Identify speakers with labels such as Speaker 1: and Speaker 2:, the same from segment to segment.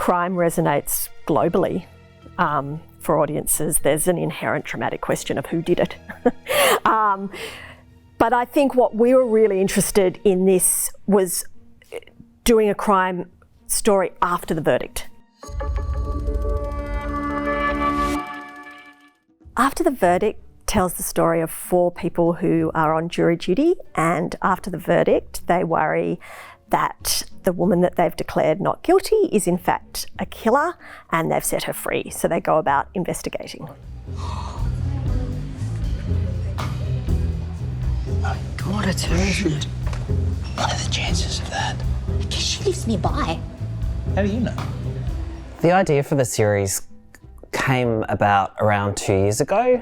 Speaker 1: crime resonates globally for audiences. There's an inherent traumatic question of who did it. But I think what we were really interested in this was doing a crime story after the verdict. After the Verdict tells the story of 4 people who are on jury duty, and after the verdict they worry that the woman that they've declared not guilty is in fact a killer and they've set her free. So they go about investigating.
Speaker 2: What a turn.
Speaker 3: What are the chances of that?
Speaker 4: Because she lives nearby.
Speaker 3: How do you know?
Speaker 5: The idea for the series came about around 2 years ago,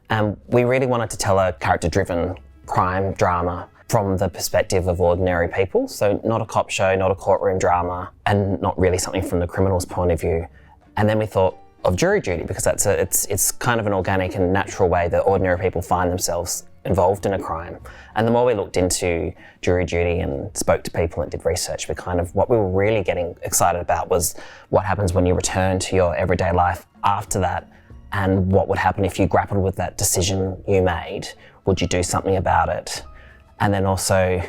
Speaker 5: and we really wanted to tell a character-driven crime drama from the perspective of ordinary people. So not a cop show, not a courtroom drama, and not really something from the criminal's point of view. And then we thought of jury duty because it's kind of an organic and natural way that ordinary people find themselves involved in a crime. And the more we looked into jury duty and spoke to people and did research, what we were really getting excited about was what happens when you return to your everyday life after that, and what would happen if you grappled with that decision you made. Would you do something about it? And then also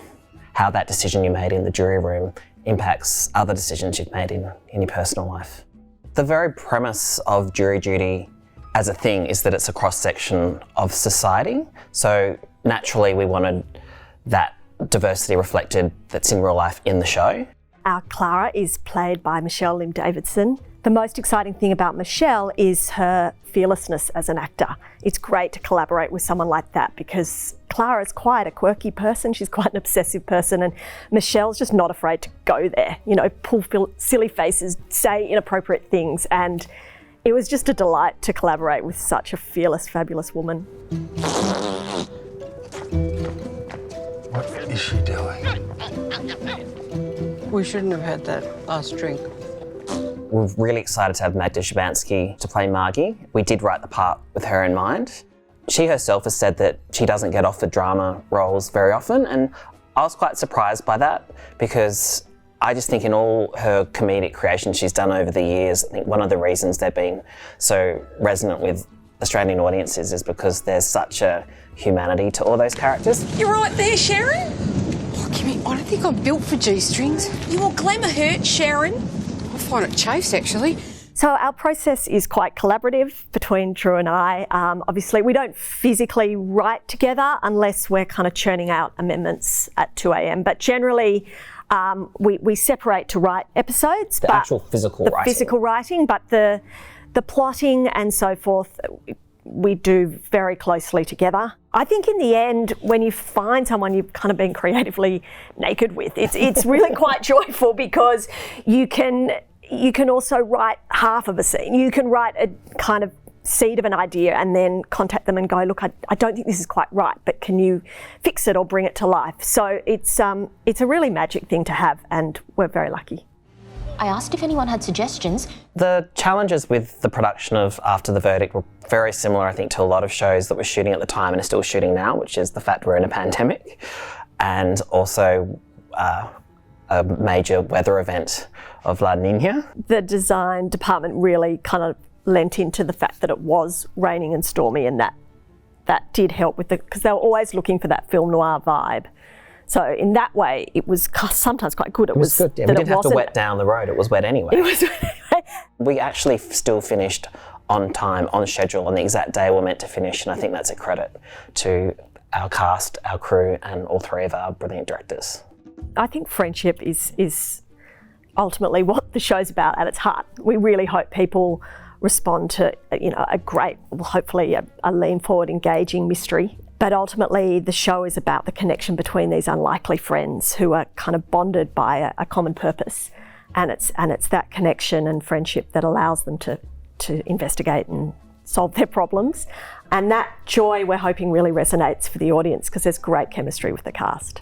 Speaker 5: how that decision you made in the jury room impacts other decisions you've made in your personal life. The very premise of jury duty as a thing is that it's a cross-section of society. So naturally we wanted that diversity reflected that's in real life in the show.
Speaker 1: Our Clara is played by Michelle Lim Davidson. The most exciting thing about Michelle is her fearlessness as an actor. It's great to collaborate with someone like that because Clara is quite a quirky person, she's quite an obsessive person, and Michelle's just not afraid to go there, pull silly faces, say inappropriate things, and it was just a delight to collaborate with such a fearless, fabulous woman.
Speaker 3: What is she doing?
Speaker 2: We shouldn't have had that last drink.
Speaker 5: We're really excited to have Magda Szubanski to play Margie. We did write the part with her in mind. She herself has said that she doesn't get offered drama roles very often, and I was quite surprised by that because I just think in all her comedic creations she's done over the years, I think one of the reasons they're being so resonant with Australian audiences is because there's such a humanity to all those characters.
Speaker 6: You're right there, Sharon.
Speaker 2: Oh, Kimmy, I don't think I'm built for G-strings.
Speaker 6: Your glamour hurts, Sharon.
Speaker 2: I find it chafes, actually.
Speaker 1: So our process is quite collaborative between Drew and I. Obviously, we don't physically write together unless we're kind of churning out amendments at 2 a.m. But generally, we separate to write episodes.
Speaker 5: The actual physical writing.
Speaker 1: The physical writing, but the plotting and so forth, we do very closely together. I think in the end, when you find someone you've kind of been creatively naked with, it's really quite joyful because you can also write half of a scene. You can write a kind of seed of an idea and then contact them and go, look, I don't think this is quite right, but can you fix it or bring it to life? So it's a really magic thing to have, and we're very lucky.
Speaker 4: I asked if anyone had suggestions.
Speaker 5: The challenges with the production of After the Verdict were very similar, I think, to a lot of shows that we're shooting at the time and are still shooting now, which is the fact we're in a pandemic, and also a major weather event of La Nina.
Speaker 1: The design department really kind of lent into the fact that it was raining and stormy, and that did help with because they were always looking for that film noir vibe. So in that way, it was sometimes quite good. It was good.
Speaker 5: Yeah, we didn't have to wet down the road. It was wet anyway.
Speaker 1: It was wet anyway.
Speaker 5: We actually still finished on time, on schedule, on the exact day we're meant to finish, and I think that's a credit to our cast, our crew, and all 3 of our brilliant directors.
Speaker 1: I think friendship is ultimately what the show's about at its heart. We really hope people respond to a great, hopefully a lean forward, engaging mystery. But ultimately, the show is about the connection between these unlikely friends who are kind of bonded by a common purpose, and it's that connection and friendship that allows them to investigate and solve their problems. And that joy, we're hoping, really resonates for the audience because there's great chemistry with the cast.